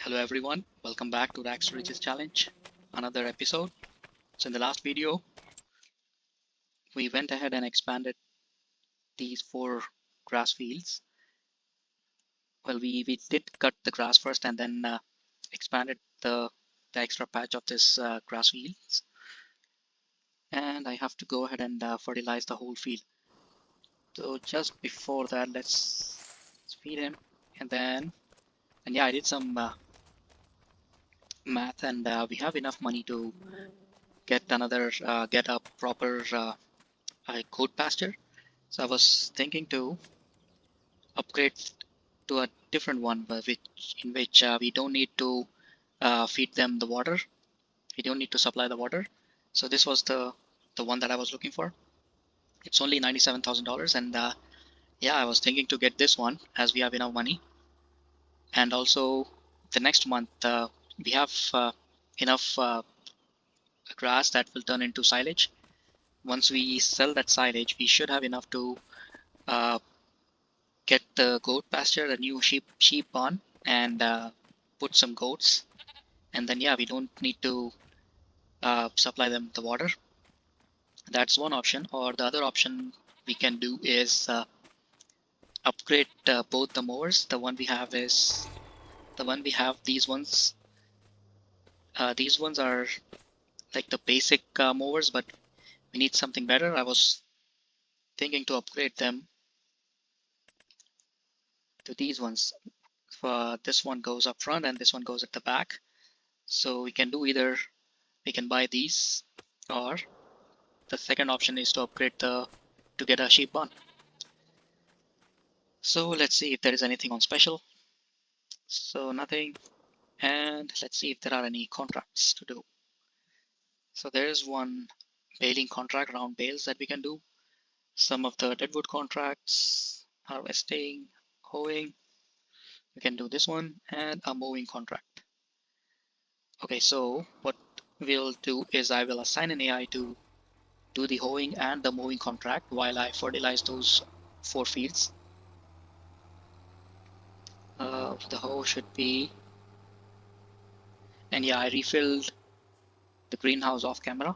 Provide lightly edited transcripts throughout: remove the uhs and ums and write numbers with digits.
Hello everyone, welcome back to the Axe to Riches Challenge, another episode. So in the last video, we went ahead and expanded these 4 grass fields. Well, we did cut the grass first and then expanded the extra patch of this grass fields. And I have to go ahead and fertilize the whole field. So just before that, let's feed him. And yeah, I did some math and we have enough money to get a proper goat pasture. So I was thinking to upgrade to a different one, in which we don't need to feed them the water. We don't need to supply the water. So this was the one that I was looking for. It's only $97,000, and yeah, I was thinking to get this one as we have enough money. And also the next month we have enough grass that will turn into silage. Once we sell that silage, we should have enough to get the goat pasture, a new sheep barn, and put some goats. And then yeah, we don't need to supply them the water. That's one option. Or the other option we can do is upgrade both the mowers. The one we have, these ones. These ones are like the basic mowers, but we need something better. I was thinking to upgrade them to these ones. This one goes up front and this one goes at the back. So we can do either, we can buy these, or the second option is to upgrade to get a sheep barn. So let's see if there is anything on special. So nothing. And let's see if there are any contracts to do. So there is one baling contract, round bales, that we can do. Some of the deadwood contracts, harvesting, hoeing. We can do this one, and a mowing contract. Okay, so what we'll do is I will assign an AI to do the hoeing and the mowing contract while I fertilize those 4 fields. The hoe should be, and yeah, I refilled the greenhouse off camera,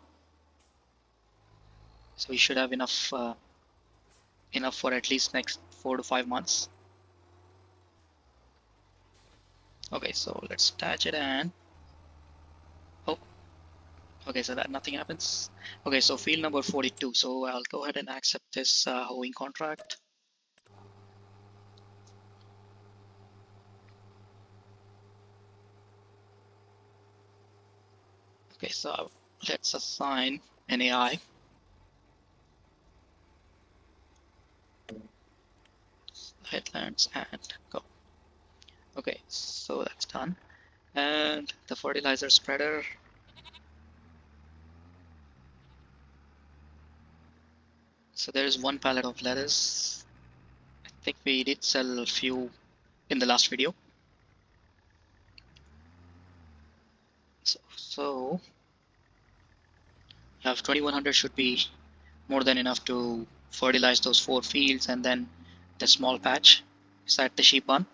so we should have enough for at least next 4 to 5 months. Okay, so let's attach it, and oh, okay, so that nothing happens. Okay, so field number 42. So I'll go ahead and accept this hoeing contract. Okay, so let's assign an AI. Highlands and go. Okay, so that's done. And the fertilizer spreader. So there is 1 pallet of lettuce. I think we did sell a few in the last video. So you have 2100 should be more than enough to fertilize those 4 fields and then the small patch beside the sheep barn.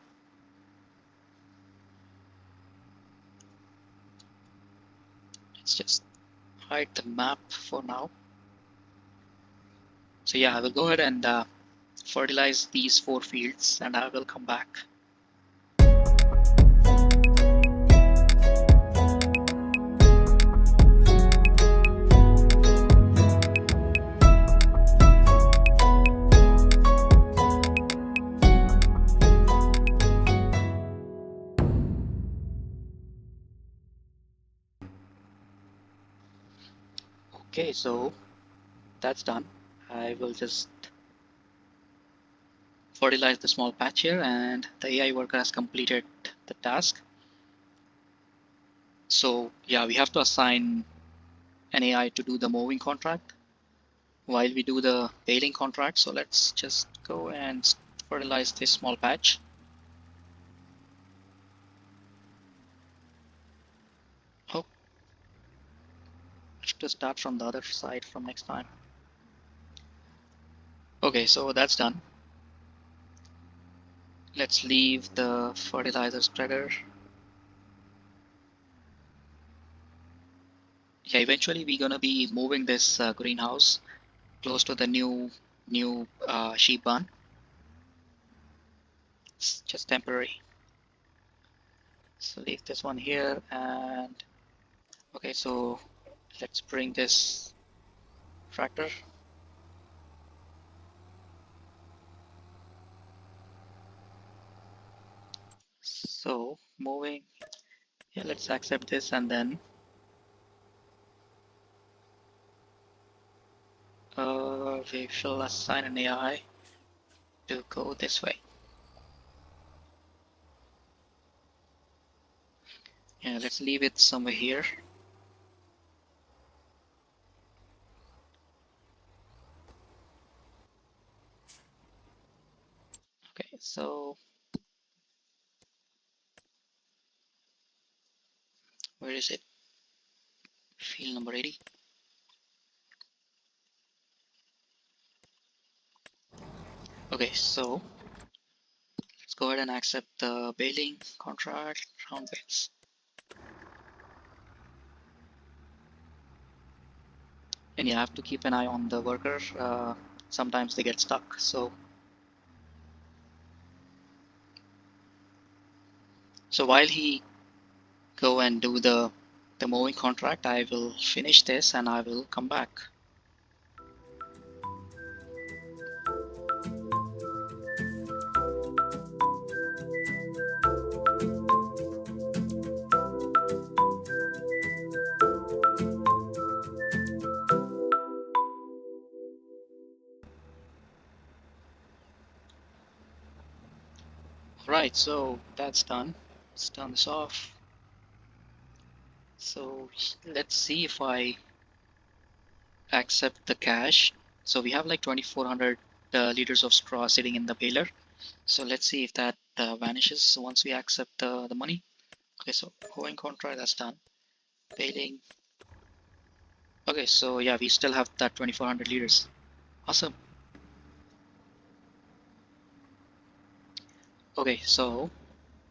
Let's just hide the map for now. So yeah, I will go ahead and fertilize these 4 fields and I will come back. Okay, so that's done. I will just fertilize the small patch here, and the AI worker has completed the task. So yeah, we have to assign an AI to do the mowing contract while we do the baling contract. So let's just go and fertilize this small patch. Oh, I should just start from the other side from next time. Okay, so that's done. Let's leave the fertilizer spreader. yeah, eventually we're gonna be moving this greenhouse close to the new sheep barn. It's just temporary. So leave this one here, and okay, so let's bring this tractor. So moving, yeah, let's accept this, and then we shall assign an AI to go this way. Yeah, let's leave it somewhere here. Okay, so where is it? Field number 80. Okay, so let's go ahead and accept the baling contract round bales. And you have to keep an eye on the worker. Sometimes they get stuck. So while he go and do the mowing contract, I will finish this and I will come back. Right, so that's done. Let's turn this off. So let's see if I accept the cash. So we have like 2400 liters of straw sitting in the baler. So let's see if that vanishes once we accept the money. Okay, so going contract, that's done. Baling. Okay, so yeah, we still have that 2400 liters. Awesome. Okay, so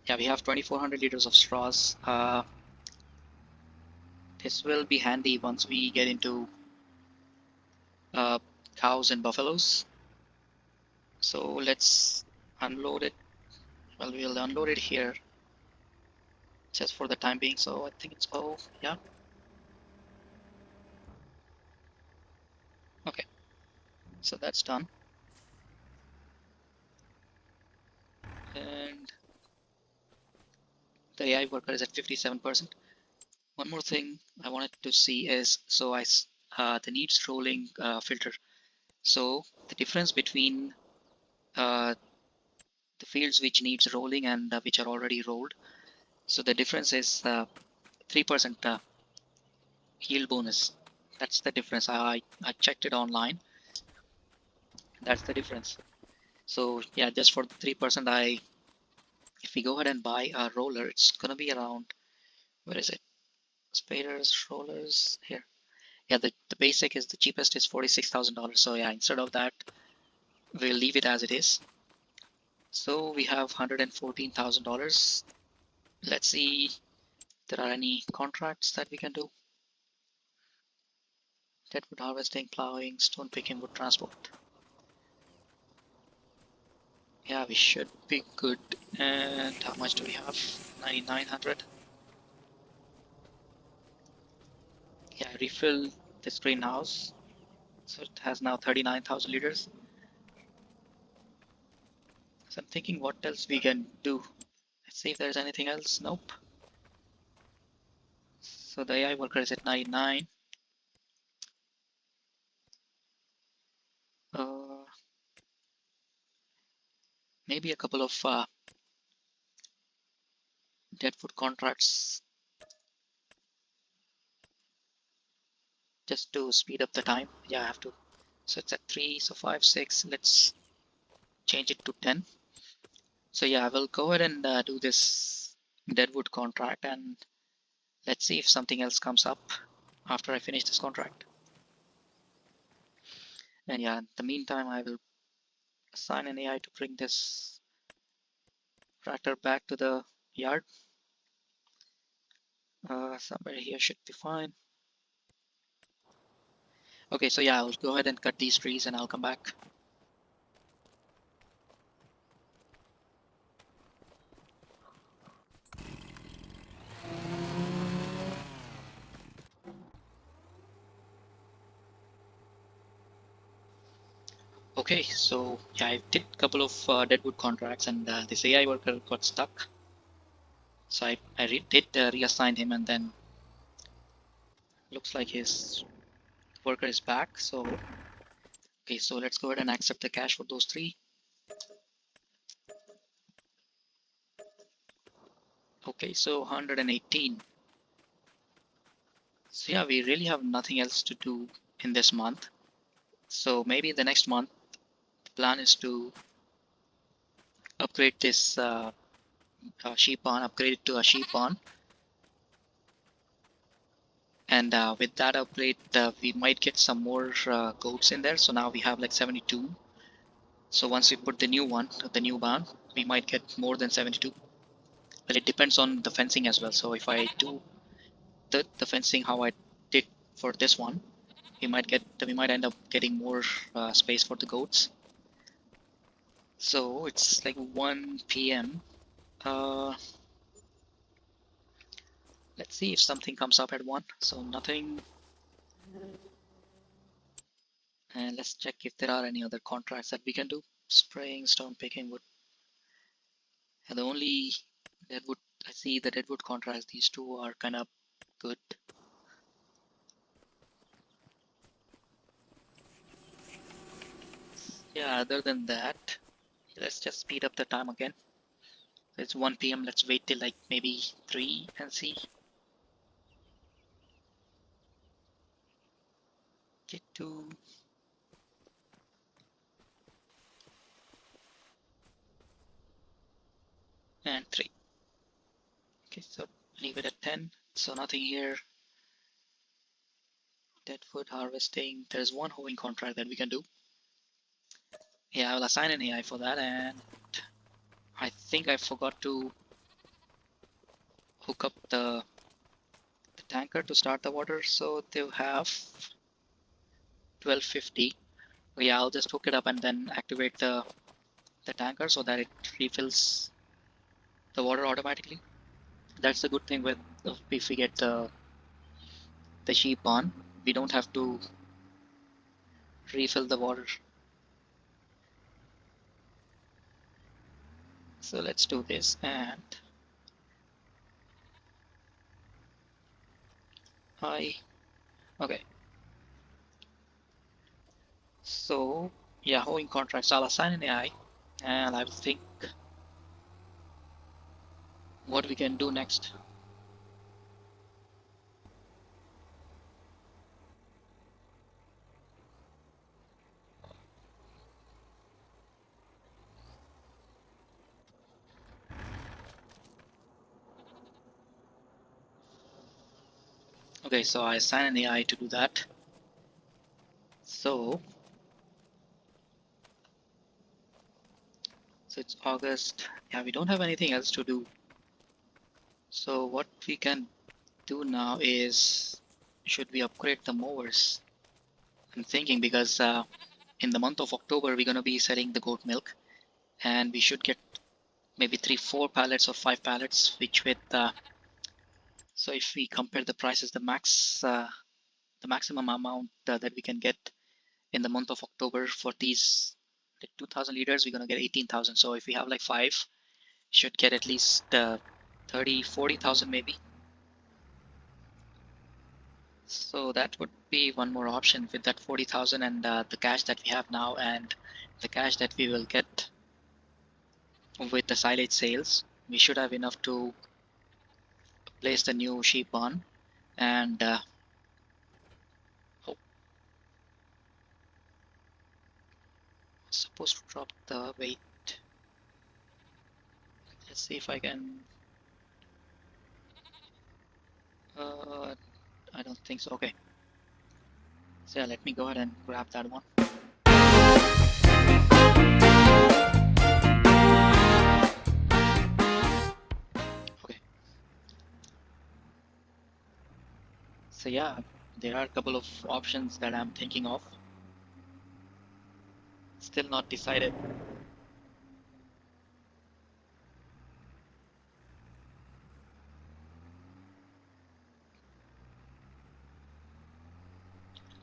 yeah, we have 2400 liters of straws. This will be handy once we get into uh, cows and buffaloes. So let's unload it. Well, we'll unload it here just for the time being. So I think it's yeah. Okay, so that's done. And the AI worker is at 57%. One more thing I wanted to see is the needs rolling filter. So the difference between uh, the fields which needs rolling and which are already rolled. So the difference is 3% yield bonus. That's the difference. I checked it online. That's the difference. So yeah, just for 3%, if we go ahead and buy a roller, it's gonna be around, where is it? Spaders, rollers, here. Yeah, the basic is the cheapest is $46,000. So yeah, instead of that, we'll leave it as it is. So we have $114,000. Let's see if there are any contracts that we can do. Deadwood harvesting, plowing, stone picking, wood transport. Yeah, we should be good. And how much do we have? 9,900. Yeah, refill this greenhouse. So it has now 39,000 liters. So I'm thinking what else we can do. Let's see if there's anything else. Nope. So the AI worker is at 99. Uh, Maybe a couple of deadwood contracts just to speed up the time. Yeah, I have to. So it's at 3, so 5, 6. Let's change it to 10. So yeah, I will go ahead and do this deadwood contract, and let's see if something else comes up after I finish this contract. And yeah, in the meantime, I will assign an AI to bring this tractor back to the yard. Somewhere here should be fine. Okay, so yeah, I'll go ahead and cut these trees and I'll come back. Okay, so yeah, I did a couple of deadwood contracts and this AI worker got stuck. So I did reassign him, and then looks like his worker is back. So okay, so let's go ahead and accept the cash for those three. Okay, so 118. So yeah, we really have nothing else to do in this month. So maybe the next month, the plan is to upgrade this sheep barn, upgrade it to a sheep barn. And with that upgrade, we might get some more goats in there. So now we have like 72. So once we put the new one, the new barn, we might get more than 72. Well, it depends on the fencing as well. So if I do the fencing how I did for this one, we might end up getting more space for the goats. So it's like 1 p.m. Let's see if something comes up at 1. So nothing. And let's check if there are any other contracts that we can do. Spraying, stone picking, wood. And the only deadwood, I see the deadwood contracts, these two are kind of good. Yeah, other than that, let's just speed up the time again. It's 1 p.m. Let's wait till like maybe 3 and see. Get to. And 3. Okay, so leave it at 10. So nothing here. Deadwood harvesting. There's one hoeing contract that we can do. Yeah, I will assign an AI for that, and I think I forgot to hook up the tanker to start the water, so they'll have 1250. Yeah, I'll just hook it up and then activate the tanker so that it refills the water automatically. That's the good thing with if we get the sheep on, we don't have to refill the water. So let's do this, and okay. So yeah, hoeing contracts, I'll assign an AI, and I will think what we can do next. Okay, so I assign an AI to do that. So it's August. Yeah, we don't have anything else to do. So what we can do now is, should we upgrade the mowers? I'm thinking because in the month of October we're gonna be selling the goat milk, and we should get maybe 3-4 pallets or 5 pallets, which with so if we compare the prices, the maximum amount that we can get in the month of October for these like 2,000 liters, we're gonna get 18,000. So if we have like 5, should get at least 30-40,000 maybe. So that would be one more option with that 40,000 and the cash that we have now and the cash that we will get with the silage sales. We should have enough to place the new sheep on, and oh, supposed to drop the weight. Let's see if I can. I don't think so. Okay. So yeah, let me go ahead and grab that one. Okay. So yeah, There are a couple of options that I'm thinking of. Still not decided.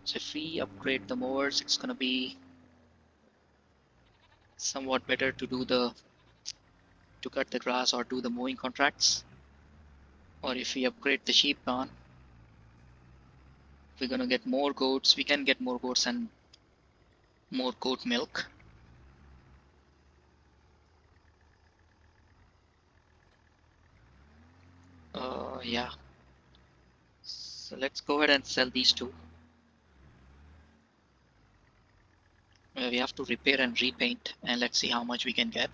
So if we upgrade the mowers, it's gonna be somewhat better to cut the grass or do the mowing contracts. Or if we upgrade the sheep barn, we're gonna get more goats. We can get more goats and more goat milk. Yeah. So let's go ahead and sell these two. We have to repair and repaint, and let's see how much we can get.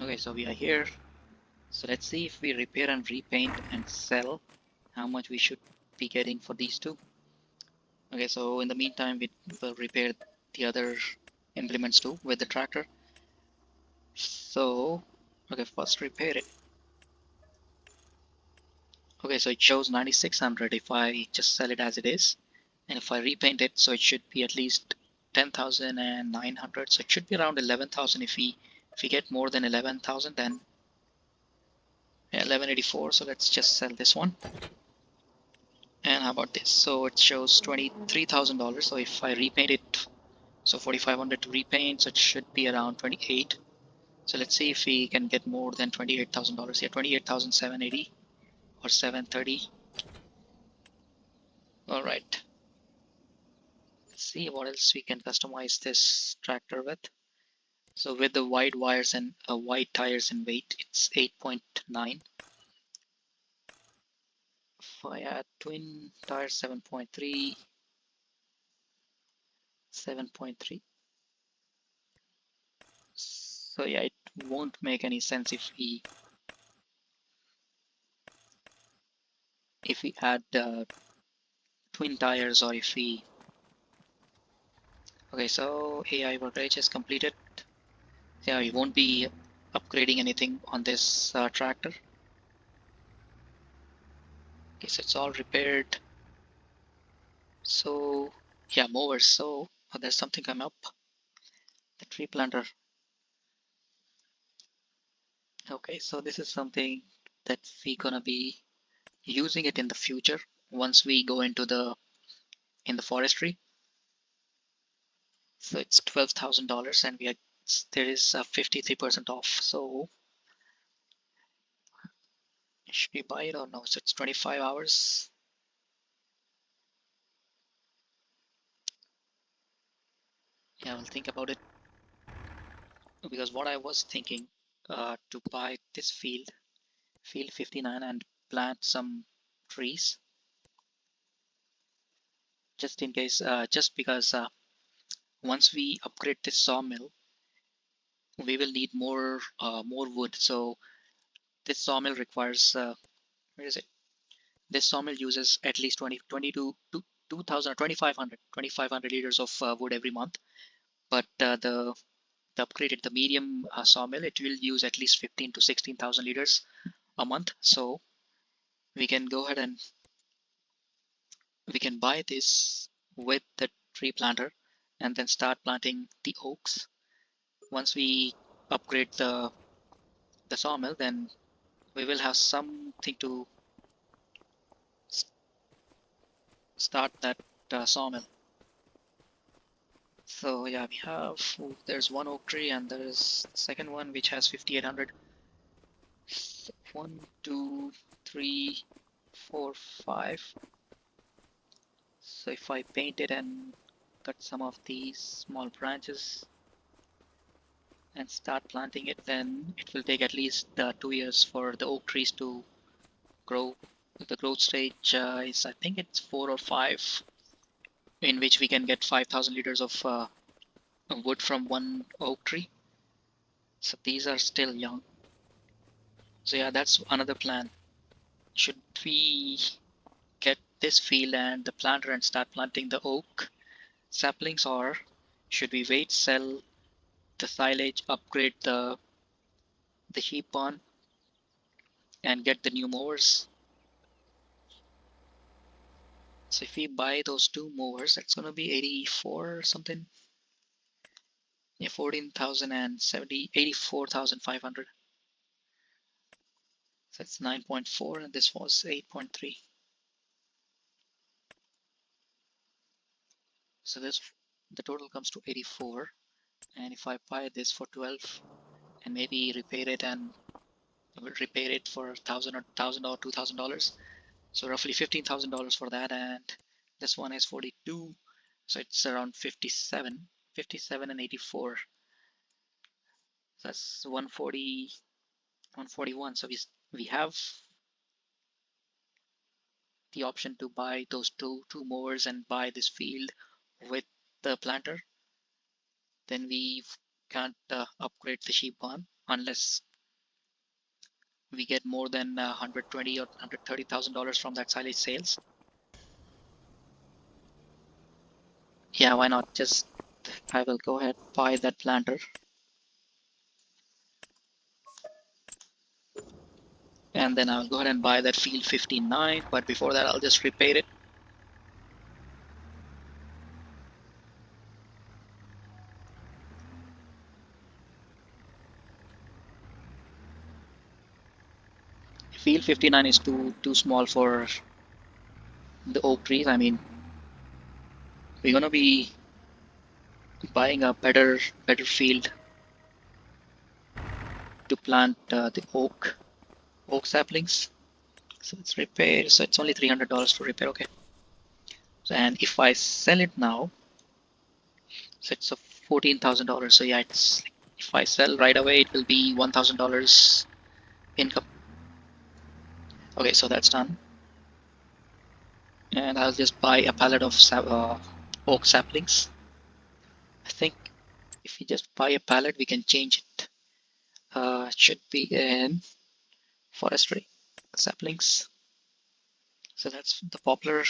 Okay, so we are here. So let's see if we repair and repaint and sell, how much we should be getting for these two. Okay, so in the meantime, we will repair the other implements too with the tractor. So, okay, first repair it. Okay, so it shows 9600 if I just sell it as it is. And if I repaint it, so it should be at least 10,900. So it should be around 11,000. If we get more than 11,000, then 1184. So let's just sell this one. And how about this? So it shows $23,000. So if I repaint it, so 4,500 to repaint, so it should be around 28. So let's see if we can get more than $28,000 here. 28,780 or 730. All right. Let's see what else we can customize this tractor with. So with the wide wires and wide tires and weight, it's 8.9. If I add twin tires, 7.3, 7.3. So yeah, it won't make any sense if we add twin tires, or if we. Okay, so AI workbench is completed. Yeah, we won't be upgrading anything on this tractor. Okay, so it's all repaired. So yeah, mowers. So there's something come up. The tree planter. Okay, so this is something that we're gonna be using it in the future once we go into the forestry. So it's $12,000, and there is 53% off. So should we buy it or no? So it's 25 hours. Yeah, we'll think about it, because what I was thinking to buy this field 59, and plant some trees just in case, just because once we upgrade this sawmill, we will need more wood. So this sawmill requires where is it? This sawmill uses at least 20 to 2,000 2,500 liters of wood every month. But the upgraded, the medium sawmill, it will use at least 15 to 16,000 liters a month. So we can go ahead and we can buy this with the tree planter and then start planting the oaks. Once we upgrade the sawmill, then we will have something to start that sawmill. So yeah, we have, there's one oak tree, and there is the second one which has 5,800. So 1, 2, 3, 4, 5. So if I paint it and cut some of these small branches and start planting it, then it will take at least 2 years for the oak trees to grow. The growth stage is, I think it's 4 or 5, in which we can get 5,000 liters of wood from one oak tree. So these are still young. So yeah, that's another plan. Should we get this field and the planter and start planting the oak saplings, or should we wait, sell the silage, upgrade the sheep barn, and get the new mowers. So if we buy those two mowers, that's gonna be 84 or something. Yeah, 14,070, 84,500. So that's 9.4 and this was 8.3. So this, the total comes to 84. And if I buy this for 12 and maybe repair it and repair it for $1,000 or $2,000, so roughly $15,000 for that. And this one is 42, so it's around 57 and 84. So that's 140, 141. So we have the option to buy those two mowers and buy this field with the planter. Then we can't upgrade the sheep barn unless we get more than 120 or $130,000 from that silage sales. Yeah, why not? Just I will go ahead buy that planter, and then I'll go ahead and buy that field 59. But before that, I'll just repair it. Field 59 is too small for the oak trees. I mean, we're gonna be buying a better field to plant the oak saplings. So it's repair. So it's only $300 to repair. Okay. So, and if I sell it now, so it's a $14,000. So yeah, it's if I sell right away, it will be $1,000 income. Okay, so that's done. And I'll just buy a pallet of oak saplings. I think if we just buy a pallet, we can change it. It should be in forestry saplings. So that's the poplar,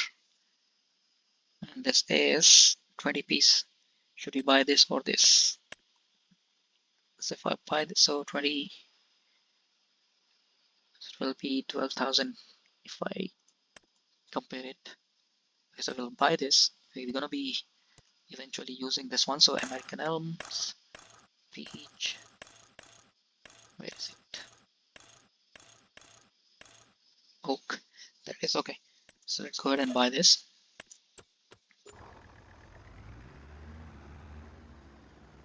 and this is 20 piece. Should we buy this or this? So if I buy this, so 20, it will be 12,000 if I compare it. So we'll buy this. We're gonna be eventually using this one. So American elms, peach. Where is it? Oak. There it is. Okay. So let's go ahead and buy this.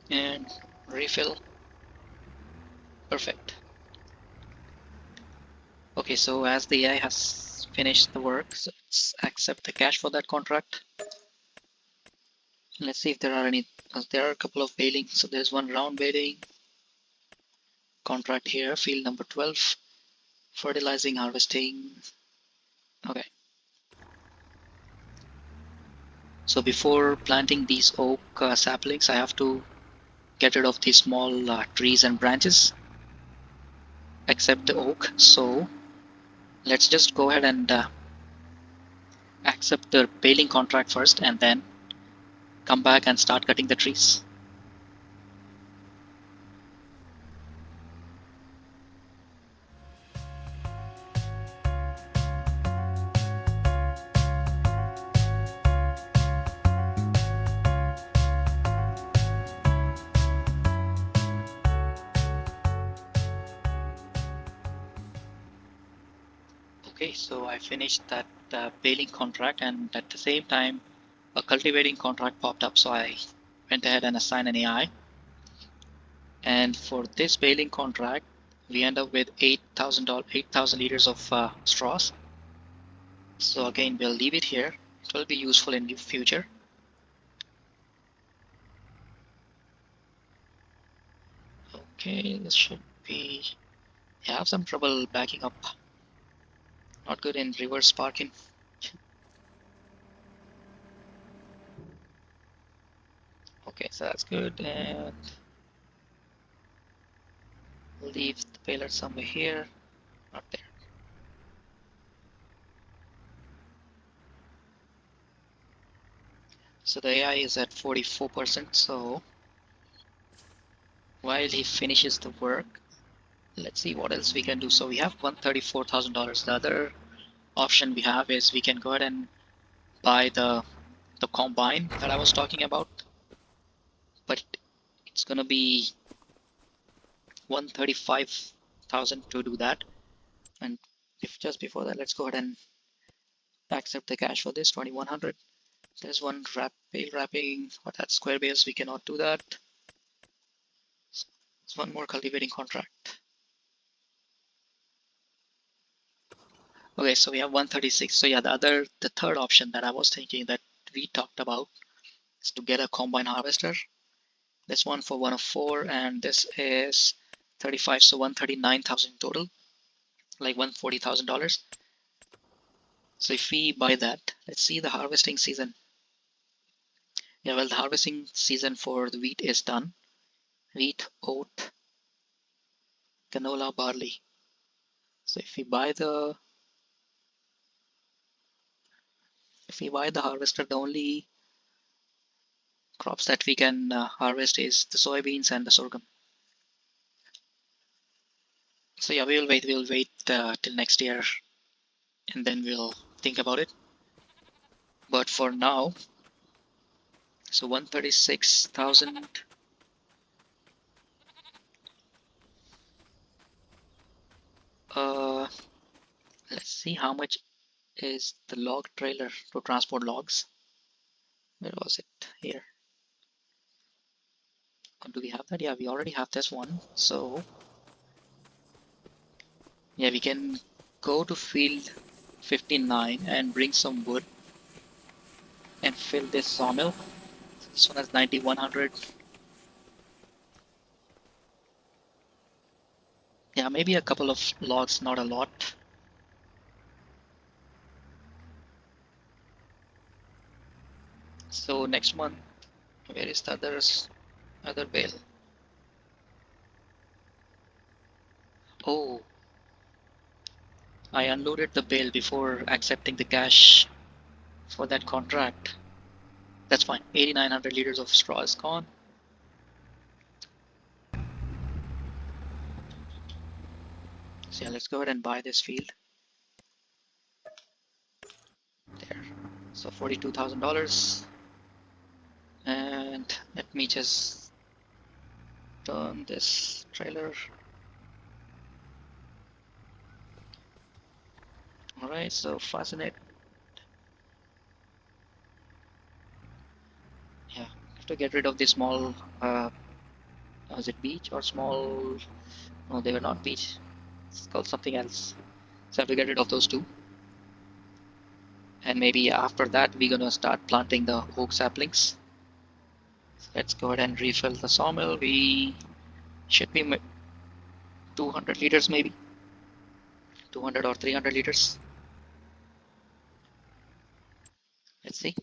And refill. Perfect. Okay, so as the AI has finished the work, so let's accept the cash for that contract. Let's see if there are any. There are a couple of baling. So there's one round baling contract here, field number 12, fertilizing, harvesting. Okay. So before planting these oak saplings, I have to get rid of these small trees and branches, except the oak. So let's just go ahead and accept the baling contract first and then come back and start cutting the trees. Okay, so I finished that baling contract, and at the same time a cultivating contract popped up, so I went ahead and assigned an AI. And for this baling contract, we end up with 8,000 liters of straws. So again, we'll leave it here. It will be useful in the future. Okay, this should be. I have some trouble backing up. Not good in reverse parking. Okay, so that's good. And leave the baler somewhere here, not there. So the AI is at 44%. So while he finishes the work, let's see what else we can do. So we have $134,000. The other option we have is we can go ahead and buy the combine that I was talking about, but it's gonna be 135,000 to do that. And if just before that, let's go ahead and accept the cash for this 2,100. There's one bale wrapping, but that's square bales. We cannot do that. There's one more cultivating contract. Okay, so we have 136. So yeah, the third option that I was thinking that we talked about is to get a combine harvester. This one for 104, and this is 35, so 139,000 total, like $140,000. So if we buy that, let's see the harvesting season. Yeah, well, the harvesting season for the wheat is done. Wheat, oat, canola, barley. So if we buy the harvester, the only crops that we can harvest is the soybeans and the sorghum. So yeah, we'll wait till next year, and then we'll think about it. But for now, so 136,000. Let's see how much is the log trailer to transport logs. Where was it? Here. Or do we have that? Yeah, we already have this one. So yeah, we can go to field 59 and bring some wood and fill this sawmill. This one has 9,100. Yeah, maybe a couple of logs, not a lot. So next month, where is the other bale? Oh, I unloaded the bale before accepting the cash for that contract. That's fine. 8,900 liters of straw is gone. So yeah, let's go ahead and buy this field. There. So $42,000. And let me just turn this trailer. Alright, so fasten it. Yeah, have to get rid of the small, is it beech or small? No, they were not beech. It's called something else. So I have to get rid of those two. And maybe after that, we're gonna start planting the oak saplings. So let's go ahead and refill the sawmill. We should be 200 liters maybe. 200 or 300 liters. Let's see.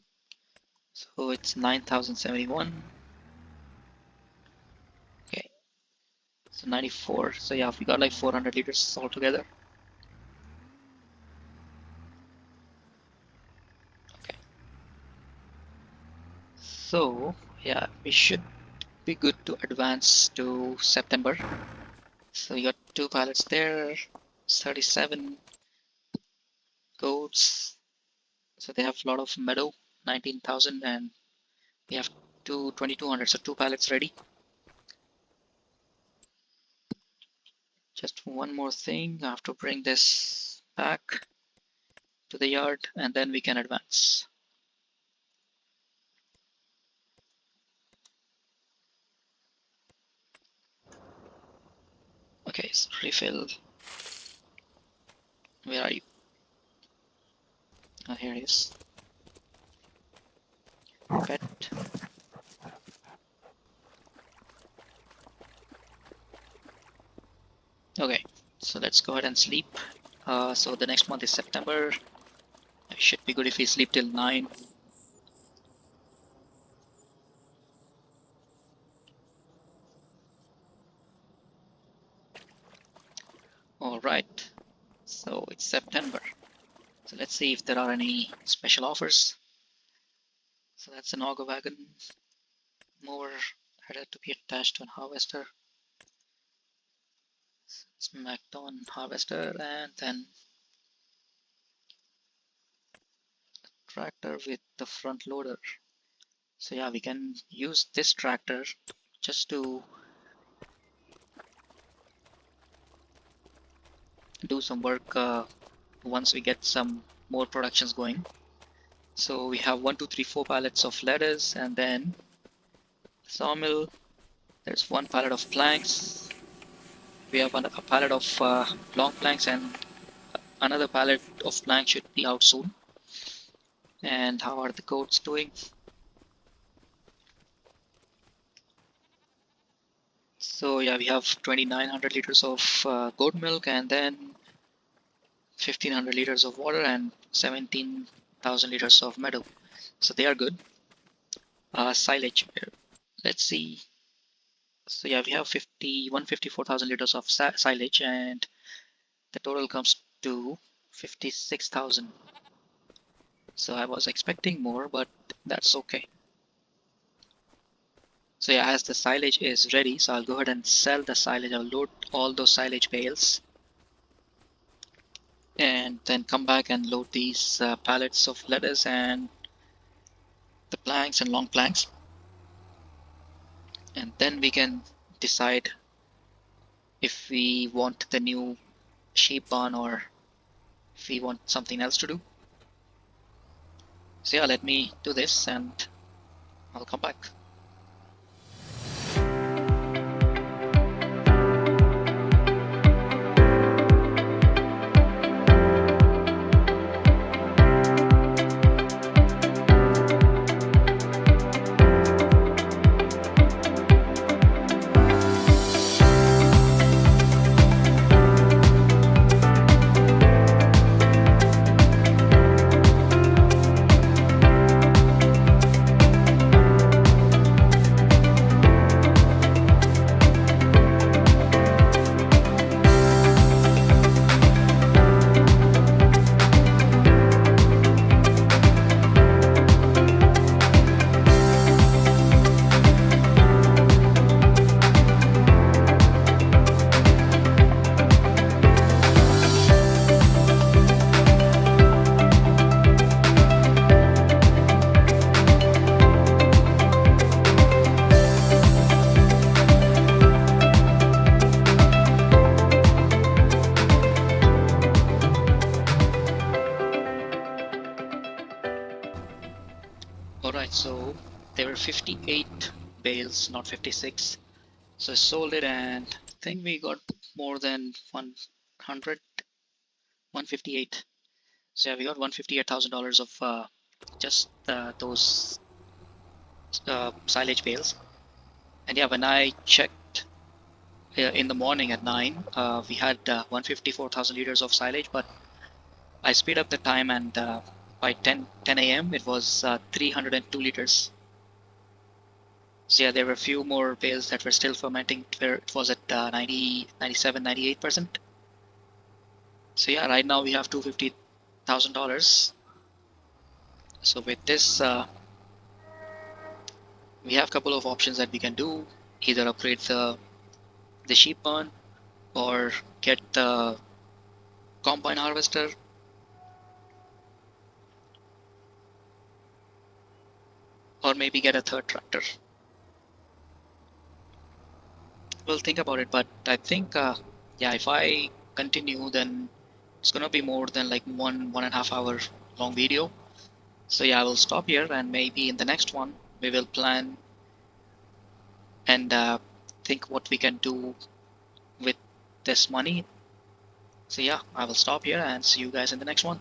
So it's 9,071. Okay. So 94. So yeah, we got like 400 liters altogether. Okay. So yeah, we should be good to advance to September. So you got 2 pallets there, 37 goats. So they have a lot of meadow, 19,000, and we have 2,200. So 2 pallets ready. Just one more thing, I have to bring this back to the yard and then we can advance. Okay, so refill. Where are you? Oh, here it is. Pet. Okay, so let's go ahead and sleep. So the next month is September. It should be good if we sleep till 9. Alright, so it's September. So let's see if there are any special offers. So that's an auger wagon mower header to be attached to an harvester. It's MacDon harvester and then tractor with the front loader. So yeah, we can use this tractor just to do some work once we get some more productions going. So we have 1, 2, 3, 4 pallets of lettuce, and then sawmill. There's 1 pallet of planks. We have a pallet of long planks, and another pallet of planks should be out soon. And how are the goats doing? So yeah, we have 2,900 liters of goat milk, and then 1,500 liters of water and 17,000 liters of meadow. So they are good. Silage. Let's see. So yeah, we have 154,000 liters of silage, and the total comes to 56,000. So I was expecting more, but that's okay. So yeah, as the silage is ready, so I'll go ahead and sell the silage. I'll load all those silage bales and then come back and load these pallets of lettuce and the planks and long planks. And then we can decide if we want the new sheep barn or if we want something else to do. So yeah, let me do this and I'll come back. Alright, so there were 58 bales, not 56. So I sold it and I think we got more than 100, 158. So yeah, we got $158,000 of just those silage bales. And yeah, when I checked in the morning at 9, we had 154,000 liters of silage, but I speed up the time and by 10 a.m. it was 302 liters. So yeah, there were a few more bales that were still fermenting where it was at 90, 97, 98%. So yeah, right now we have $250,000. So with this, we have a couple of options that we can do. Either upgrade the sheep barn or get the combine harvester. Or maybe get a third tractor. We'll think about it, but I think, yeah, if I continue, then it's gonna be more than like 1.5 hour long video. So yeah, I will stop here, and maybe in the next one we will plan and think what we can do with this money. So yeah, I will stop here and see you guys in the next one.